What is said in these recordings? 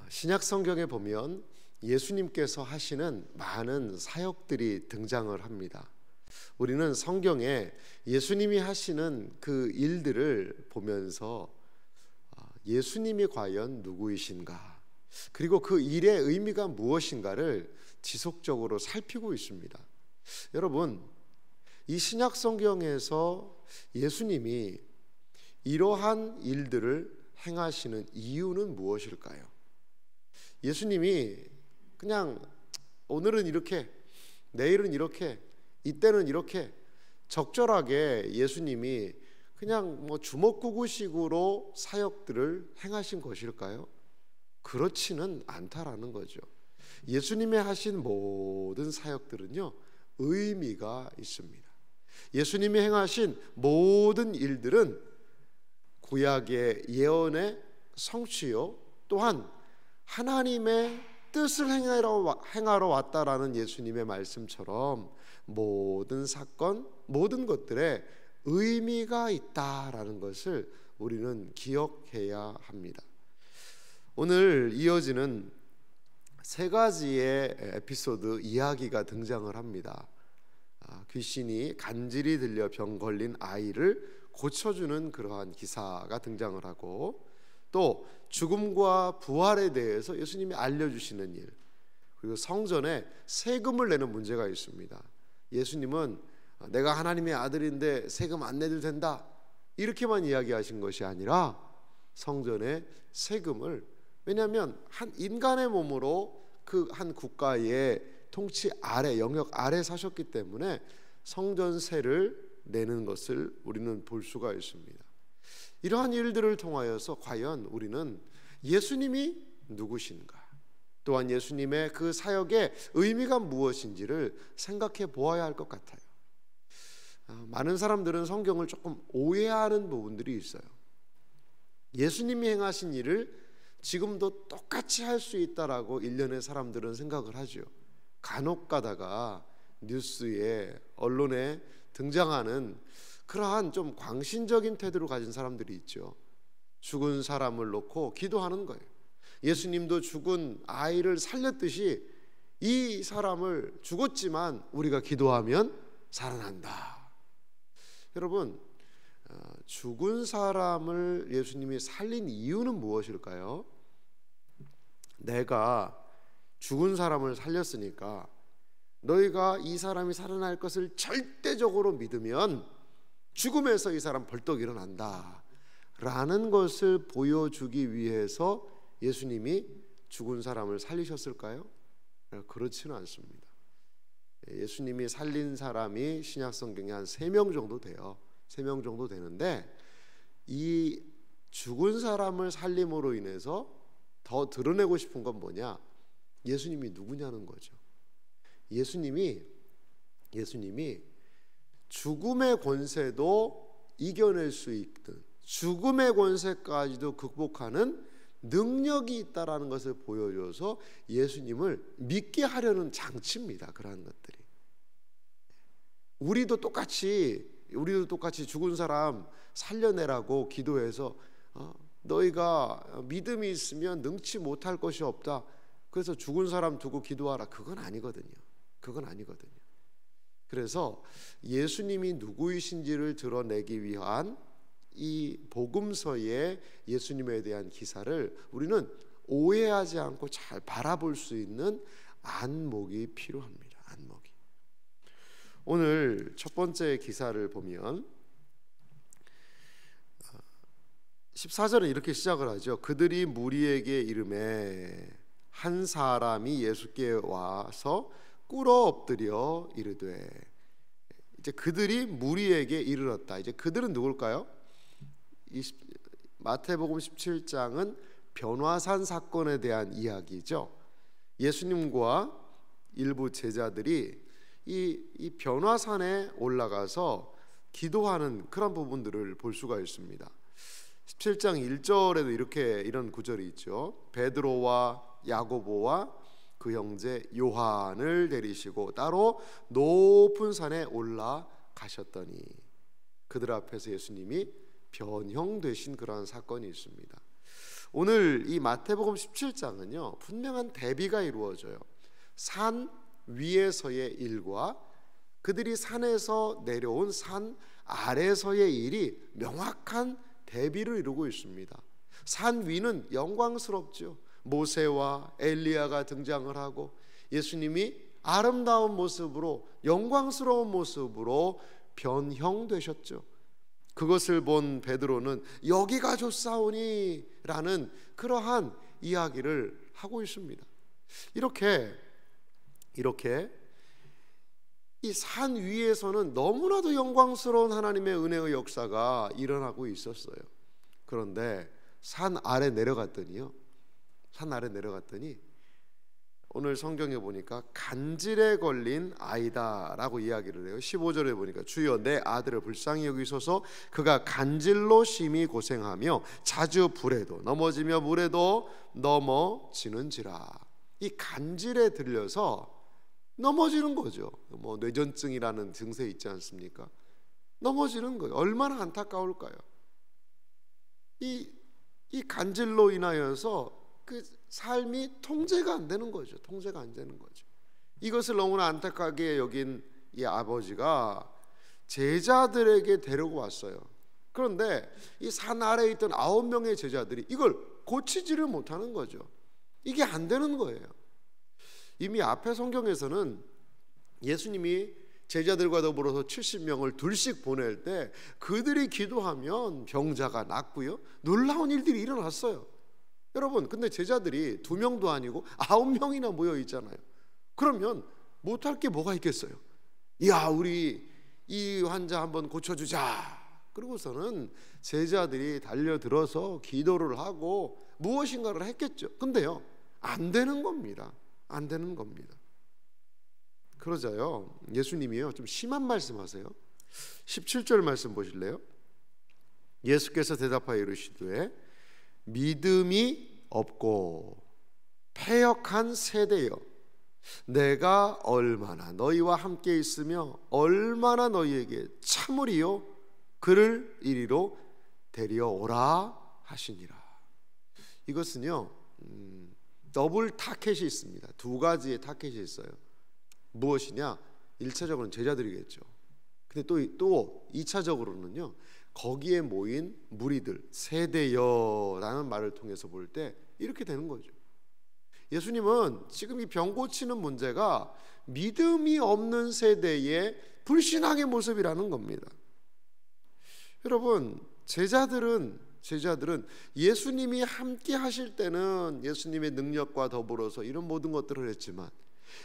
신약 성경에 보면 예수님께서 하시는 많은 사역들이 등장을 합니다. 우리는 성경에 예수님이 하시는 그 일들을 보면서 예수님이 과연 누구이신가, 그리고 그 일의 의미가 무엇인가를 지속적으로 살피고 있습니다. 여러분, 이 신약 성경에서 예수님이 이러한 일들을 행하시는 이유는 무엇일까요? 예수님이 그냥 오늘은 이렇게, 내일은 이렇게, 이때는 이렇게 적절하게 예수님이 그냥 주먹구구식으로 사역들을 행하신 것일까요? 그렇지는 않다라는 거죠. 예수님이 하신 모든 사역들은요, 의미가 있습니다. 예수님이 행하신 모든 일들은 구약의 예언의 성취요, 또한 하나님의 뜻을 행하러 왔다라는 예수님의 말씀처럼 모든 사건, 모든 것들에 의미가 있다라는 것을 우리는 기억해야 합니다. 오늘 이어지는 세 가지의 에피소드 이야기가 등장을 합니다. 귀신이 간질이 들려 병 걸린 아이를 고쳐주는 그러한 기사가 등장을 하고, 또 죽음과 부활에 대해서 예수님이 알려주시는 일, 그리고 성전에 세금을 내는 문제가 있습니다. 예수님은 내가 하나님의 아들인데 세금 안 내도 된다, 이렇게만 이야기하신 것이 아니라 성전에 세금을, 왜냐하면 한 인간의 몸으로 그 한 국가의 통치 아래, 영역 아래 사셨기 때문에 성전세를 내는 것을 우리는 볼 수가 있습니다. 이러한 일들을 통하여서 과연 우리는 예수님이 누구신가, 또한 예수님의 그 사역의 의미가 무엇인지를 생각해 보아야 할 것 같아요. 많은 사람들은 성경을 조금 오해하는 부분들이 있어요. 예수님이 행하신 일을 지금도 똑같이 할 수 있다라고 일련의 사람들은 생각을 하죠. 간혹 가다가 뉴스에, 언론에 등장하는 그러한 좀 광신적인 태도를 가진 사람들이 있죠. 죽은 사람을 놓고 기도하는 거예요. 예수님도 죽은 아이를 살렸듯이 이 사람을, 죽었지만 우리가 기도하면 살아난다. 여러분, 죽은 사람을 예수님이 살린 이유는 무엇일까요? 내가 죽은 사람을 살렸으니까 너희가 이 사람이 살아날 것을 절대적으로 믿으면 죽음에서 이 사람 벌떡 일어난다 라는 것을 보여주기 위해서 예수님이 죽은 사람을 살리셨을까요? 그렇지는 않습니다. 예수님이 살린 사람이 신약 성경에 한 3명 정도 돼요. 3명 정도 되는데, 이 죽은 사람을 살림으로 인해서 더 드러내고 싶은 건 뭐냐? 예수님이 누구냐는 거죠. 예수님이 죽음의 권세도 이겨낼 수 있든 죽음의 권세까지도 극복하는 능력이 있다라는 것을 보여줘서 예수님을 믿게 하려는 장치입니다. 그러한 것들이. 우리도 똑같이 죽은 사람 살려내라고 기도해서 너희가 믿음이 있으면 능치 못할 것이 없다, 그래서 죽은 사람 두고 기도하라, 그건 아니거든요. 그래서 예수님이 누구이신지를 드러내기 위한 이 복음서의 예수님에 대한 기사를 우리는 오해하지 않고 잘 바라볼 수 있는 안목이 필요합니다. 안목이. 오늘 첫 번째 기사를 보면 14절은 이렇게 시작을 하죠. 그들이 무리에게 이르매 한 사람이 예수께 와서 꿇어 엎드려 이르되, 이제 그들이 무리에게 이르렀다. 이제 그들은 누굴까요? 마태복음 17장은 변화산 사건에 대한 이야기죠. 예수님과 일부 제자들이 이 변화산에 올라가서 기도하는 그런 부분들을 볼 수가 있습니다. 17장 1절에도 이런 구절이 있죠. 베드로와 야고보와 그 형제 요한을 데리시고 따로 높은 산에 올라가셨더니, 그들 앞에서 예수님이 변형되신 그러한 사건이 있습니다. 오늘 이 마태복음 17장은요 분명한 대비가 이루어져요. 산 위에서의 일과 그들이 산에서 내려온 산 아래서의 일이 명확한 대비를 이루고 있습니다. 산 위는 영광스럽죠. 모세와 엘리야가 등장을 하고 예수님이 아름다운 모습으로, 영광스러운 모습으로 변형되셨죠. 그것을 본 베드로는 여기가 좋사오니 라는 그러한 이야기를 하고 있습니다. 이렇게 이 산 위에서는 너무나도 영광스러운 하나님의 은혜의 역사가 일어나고 있었어요. 그런데 산 아래 내려갔더니 오늘 성경에 보니까 간질에 걸린 아이다라고 이야기를 해요. 15절에 보니까 주여 내 아들을 불쌍히 여기소서 그가 간질로 심히 고생하며 자주 불에도 넘어지며 물에도 넘어지는지라. 이 간질에 들려서 넘어지는 거죠. 뭐 뇌전증이라는 증세 있지 않습니까? 넘어지는 거예요. 얼마나 안타까울까요? 이 간질로 인하여서 그 삶이 통제가 안 되는 거죠. 통제가 안 되는 거죠. 이것을 너무나 안타깝게 여긴 이 아버지가 제자들에게 데리고 왔어요. 그런데 이 산 아래에 있던 9명의 제자들이 이걸 고치지를 못하는 거죠. 이게 안 되는 거예요. 이미 앞에 성경에서는 예수님이 제자들과 더불어서 70명을 둘씩 보낼 때 그들이 기도하면 병자가 낫고요, 놀라운 일들이 일어났어요. 여러분, 근데 제자들이 2명도 아니고 9명이나 모여 있잖아요. 그러면 못할 게 뭐가 있겠어요? 야, 우리 이 환자 한번 고쳐주자. 그러고서는 제자들이 달려들어서 기도를 하고 무엇인가를 했겠죠. 근데요, 안 되는 겁니다. 안 되는 겁니다. 그러자요, 예수님이요 좀 심한 말씀하세요. 17절 말씀 보실래요? 예수께서 대답하여 이르시되 믿음이 없고 패역한 세대여, 내가 얼마나 너희와 함께 있으며 얼마나 너희에게 참으리요 그를 이리로 데려오라 하시니라. 이것은요 더블 타켓이 있습니다. 2가지의 타켓이 있어요. 무엇이냐? 1차적으로는 제자들이겠죠. 근데 또 2차적으로는요 거기에 모인 무리들, 세대여라는 말을 통해서 볼 때 이렇게 되는 거죠. 예수님은 지금 이 병 고치는 문제가 믿음이 없는 세대의 불신앙의 모습이라는 겁니다. 여러분, 제자들은 예수님이 함께 하실 때는 예수님의 능력과 더불어서 이런 모든 것들을 했지만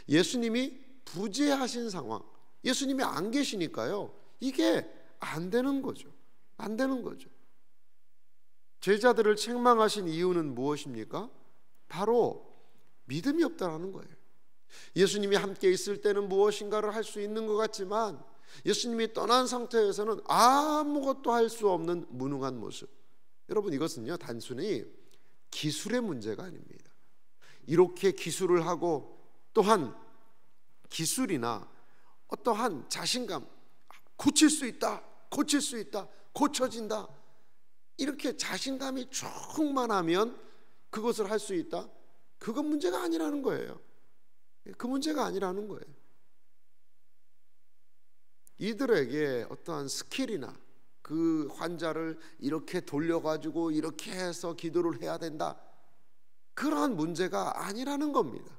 예수님이 부재하신 상황, 예수님이 안 계시니까요 이게 안 되는 거죠. 안 되는 거죠. 제자들을 책망하신 이유는 무엇입니까? 바로 믿음이 없다라는 거예요. 예수님이 함께 있을 때는 무엇인가를 할 수 있는 것 같지만 예수님이 떠난 상태에서는 아무것도 할 수 없는 무능한 모습. 여러분, 이것은요 단순히 기술의 문제가 아닙니다. 이렇게 기술을 하고 또한 기술이나 어떠한 자신감, 고칠 수 있다, 고쳐진다, 이렇게 자신감이 충만하면 그것을 할 수 있다, 그건 문제가 아니라는 거예요. 그 문제가 아니라는 거예요. 이들에게 어떠한 스킬이나 그 환자를 이렇게 돌려가지고 이렇게 해서 기도를 해야 된다, 그러한 문제가 아니라는 겁니다.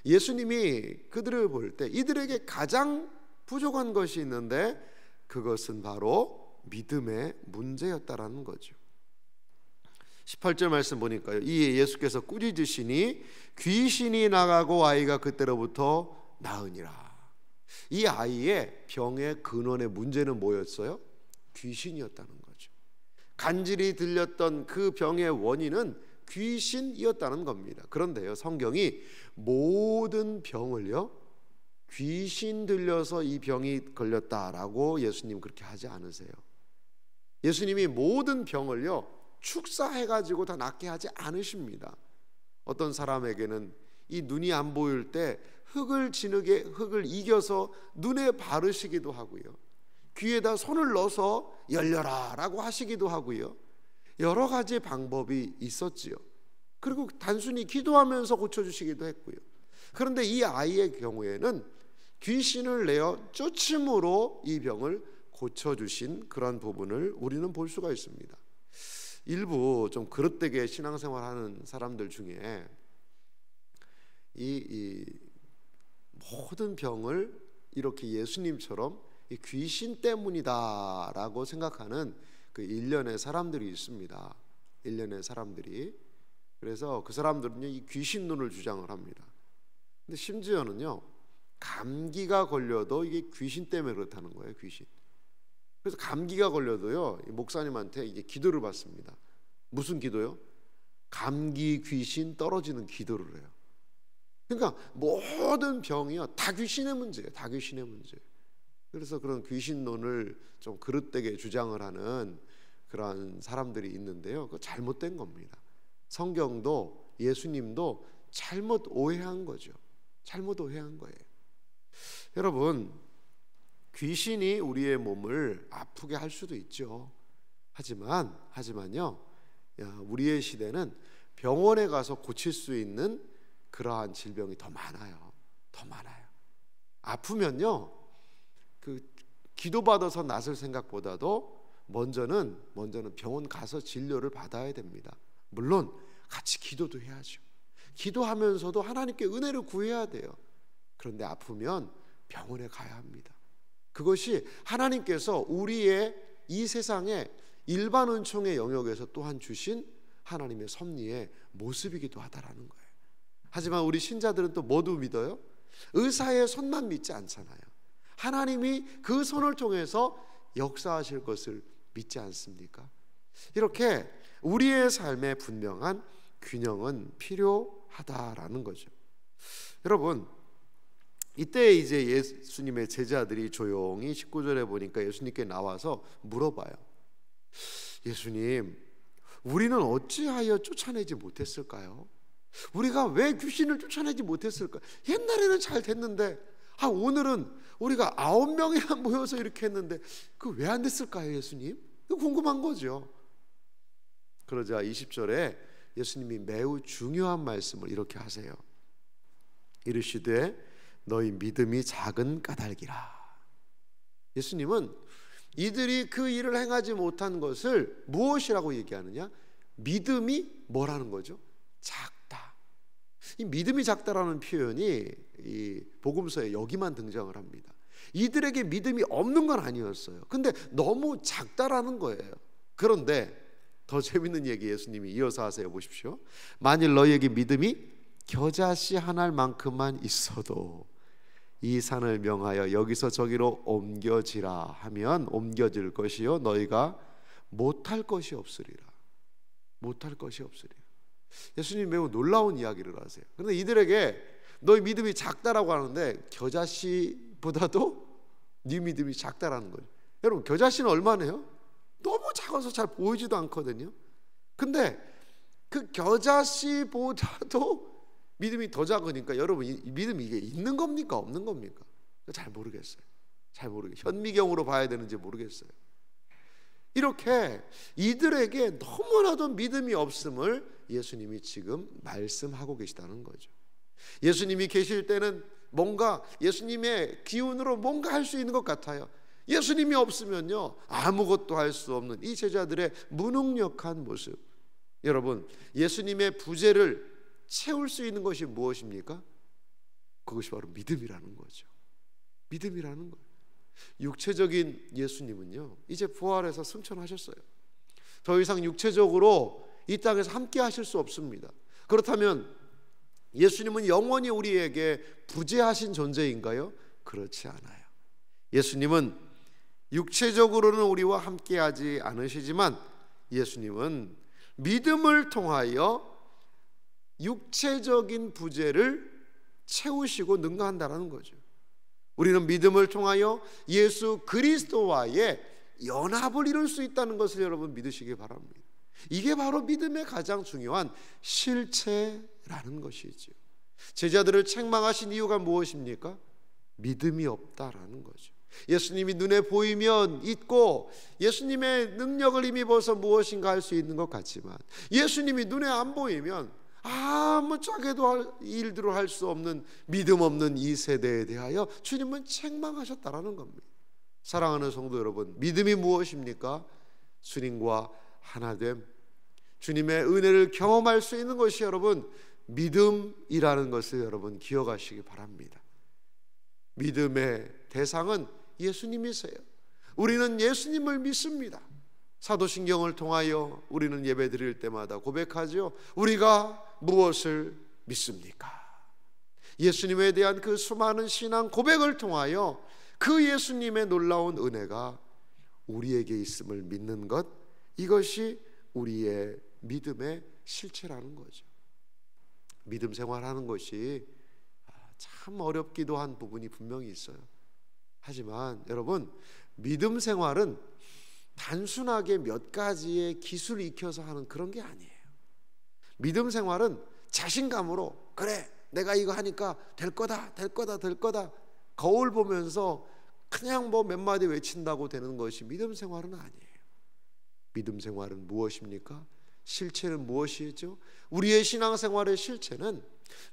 예수님이 그들을 볼 때 이들에게 가장 부족한 것이 있는데 그것은 바로 믿음의 문제였다라는 거죠. 18절 말씀 보니까요, 이에 예수께서 꾸짖으시니 귀신이 나가고 아이가 그때로부터 나으니라. 이 아이의 병의 근원의 문제는 뭐였어요? 귀신이었다는 거죠. 간질이 들렸던 그 병의 원인은 귀신이었다는 겁니다. 그런데요, 성경이 모든 병을요 귀신 들려서 이 병이 걸렸다라고 예수님 그렇게 하지 않으세요. 예수님이 모든 병을요 축사해가지고 다 낫게 하지 않으십니다. 어떤 사람에게는 이 눈이 안 보일 때 흙을 진흙에 흙을 이겨서 눈에 바르시기도 하고요, 귀에다 손을 넣어서 열려라 라고 하시기도 하고요, 여러 가지 방법이 있었지요. 그리고 단순히 기도하면서 고쳐주시기도 했고요. 그런데 이 아이의 경우에는 귀신을 내어 쫓음으로 이 병을 고쳐주신 그런 부분을 우리는 볼 수가 있습니다. 일부 좀 그릇되게 신앙생활하는 사람들 중에 이 모든 병을 이렇게 예수님처럼 이 귀신 때문이다라고 생각하는 그 일련의 사람들이 있습니다. 일련의 사람들이. 그래서 그 사람들은요, 이 귀신론을 주장을 합니다. 근데 심지어는요, 감기가 걸려도 이게 귀신 때문에 그렇다는 거예요. 귀신. 그래서 감기가 걸려도요, 목사님한테 이게 기도를 받습니다. 무슨 기도요? 감기 귀신 떨어지는 기도를 해요. 그러니까 모든 병이요, 다 귀신의 문제예요. 다 귀신의 문제. 그래서 그런 귀신론을 좀 그릇되게 주장을 하는 그런 사람들이 있는데요, 그거 잘못된 겁니다. 성경도 예수님도 잘못 오해한 거죠. 잘못 오해한 거예요. 여러분, 귀신이 우리의 몸을 아프게 할 수도 있죠. 하지만요, 우리의 시대는 병원에 가서 고칠 수 있는 그러한 질병이 더 많아요. 더 많아요. 아프면요, 그 기도받아서 낫을 생각보다도 먼저는 병원 가서 진료를 받아야 됩니다. 물론 같이 기도도 해야죠. 기도하면서도 하나님께 은혜를 구해야 돼요. 그런데 아프면 병원에 가야 합니다. 그것이 하나님께서 우리의 이 세상의 일반 은총의 영역에서 또한 주신 하나님의 섭리의 모습이기도 하다라는 거예요. 하지만 우리 신자들은 또 뭐도 믿어요? 의사의 손만 믿지 않잖아요. 하나님이 그 손을 통해서 역사하실 것을 믿지 않습니까? 이렇게 우리의 삶에 분명한 균형은 필요하다라는 거죠. 여러분, 이때 이제 예수님의 제자들이 조용히 19절에 보니까 예수님께 나와서 물어봐요. 예수님, 우리는 어찌하여 쫓아내지 못했을까요? 우리가 왜 귀신을 쫓아내지 못했을까? 옛날에는 잘 됐는데 오늘은 우리가 9명이나 모여서 이렇게 했는데 그 왜 안 됐을까요, 예수님? 궁금한 거죠. 그러자 20절에 예수님이 매우 중요한 말씀을 이렇게 하세요. 이르시되 너희 믿음이 작은 까닭이라. 예수님은 이들이 그 일을 행하지 못한 것을 무엇이라고 얘기하느냐? 믿음이 뭐라는 거죠? 작다. 이 믿음이 작다라는 표현이 이 복음서에 여기만 등장을 합니다. 이들에게 믿음이 없는 건 아니었어요. 근데 너무 작다라는 거예요. 그런데 더 재밌는 얘기 예수님이 이어서 하세요. 보십시오. 만일 너희에게 믿음이 겨자씨 한 알만큼만 있어도 이 산을 명하여 여기서 저기로 옮겨지라 하면 옮겨질 것이요 너희가 못할 것이 없으리라. 못할 것이 없으리라. 예수님 매우 놀라운 이야기를 하세요. 그런데 이들에게 너희 믿음이 작다라고 하는데 겨자씨보다도 네 믿음이 작다라는 거예요. 여러분, 겨자씨는 얼마네요? 너무 작아서 잘 보이지도 않거든요. 근데 그 겨자씨보다도 믿음이 더 작으니까 여러분, 이 믿음이 이게 있는 겁니까 없는 겁니까? 잘 모르겠어요. 현미경으로 봐야 되는지 모르겠어요. 이렇게 이들에게 너무나도 믿음이 없음을 예수님이 지금 말씀하고 계시다는 거죠. 예수님이 계실 때는 뭔가 예수님의 기운으로 뭔가 할 수 있는 것 같아요. 예수님이 없으면요 아무것도 할 수 없는 이 제자들의 무능력한 모습. 여러분, 예수님의 부재를 채울 수 있는 것이 무엇입니까? 그것이 바로 믿음이라는 거죠. 믿음이라는 거예요. 육체적인 예수님은요 이제 부활해서 승천하셨어요. 더 이상 육체적으로 이 땅에서 함께 하실 수 없습니다. 그렇다면 예수님은 영원히 우리에게 부재하신 존재인가요? 그렇지 않아요. 예수님은 육체적으로는 우리와 함께 하지 않으시지만 예수님은 믿음을 통하여 육체적인 부재를 채우시고 능가한다는 거죠. 우리는 믿음을 통하여 예수 그리스도와의 연합을 이룰 수 있다는 것을 여러분 믿으시기 바랍니다. 이게 바로 믿음의 가장 중요한 실체라는 것이죠. 제자들을 책망하신 이유가 무엇입니까? 믿음이 없다라는 거죠. 예수님이 눈에 보이면 있고 예수님의 능력을 힘입어서 무엇인가 할 수 있는 것 같지만 예수님이 눈에 안 보이면 아무짝에도 일들을 할 수 없는 믿음 없는 이 세대에 대하여 주님은 책망하셨다라는 겁니다. 사랑하는 성도 여러분, 믿음이 무엇입니까? 주님과 하나됨, 주님의 은혜를 경험할 수 있는 것이 여러분 믿음이라는 것을 여러분 기억하시기 바랍니다. 믿음의 대상은 예수님이세요. 우리는 예수님을 믿습니다. 사도신경을 통하여 우리는 예배 드릴 때마다 고백하죠. 우리가 무엇을 믿습니까? 예수님에 대한 그 수많은 신앙 고백을 통하여 그 예수님의 놀라운 은혜가 우리에게 있음을 믿는 것, 이것이 우리의 믿음의 실체라는 거죠. 믿음 생활하는 것이 참 어렵기도 한 부분이 분명히 있어요. 하지만 여러분, 믿음 생활은 단순하게 몇 가지의 기술을 익혀서 하는 그런 게 아니에요. 믿음 생활은 자신감으로, 그래 내가 이거 하니까 될 거다 될 거다 될 거다, 거울 보면서 그냥 뭐 몇 마디 외친다고 되는 것이 믿음 생활은 아니에요. 믿음 생활은 무엇입니까? 실체는 무엇이죠? 우리의 신앙생활의 실체는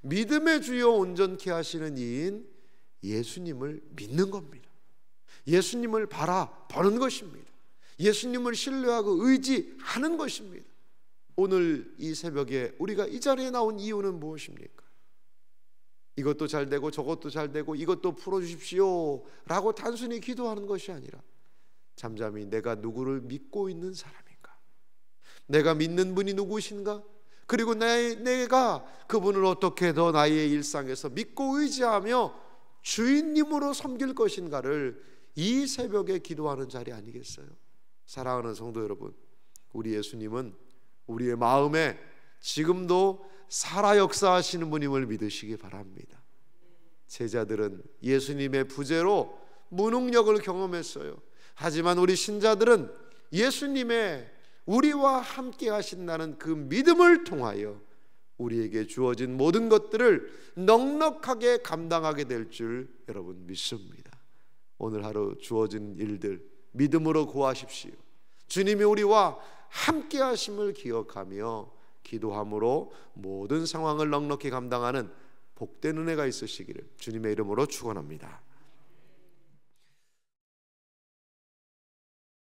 믿음의 주요 온전케 하시는 이인 예수님을 믿는 겁니다. 예수님을 바라보는 것입니다. 예수님을 신뢰하고 의지하는 것입니다. 오늘 이 새벽에 우리가 이 자리에 나온 이유는 무엇입니까? 이것도 잘 되고 저것도 잘 되고 이것도 풀어주십시오 라고 단순히 기도하는 것이 아니라 잠잠히 내가 누구를 믿고 있는 사람인가, 내가 믿는 분이 누구신가, 그리고 내가 그분을 어떻게 더 나의 일상에서 믿고 의지하며 주인님으로 섬길 것인가를 이 새벽에 기도하는 자리 아니겠어요? 사랑하는 성도 여러분, 우리 예수님은 우리의 마음에 지금도 살아 역사하시는 분임을 믿으시기 바랍니다. 제자들은 예수님의 부재로 무능력을 경험했어요. 하지만 우리 신자들은 예수님의 우리와 함께 하신다는 그 믿음을 통하여 우리에게 주어진 모든 것들을 넉넉하게 감당하게 될 줄 여러분 믿습니다. 오늘 하루 주어진 일들 믿음으로 구하십시오. 주님이 우리와 함께 하심을 기억하며 기도함으로 모든 상황을 넉넉히 감당하는 복된 은혜가 있으시기를 주님의 이름으로 축원합니다.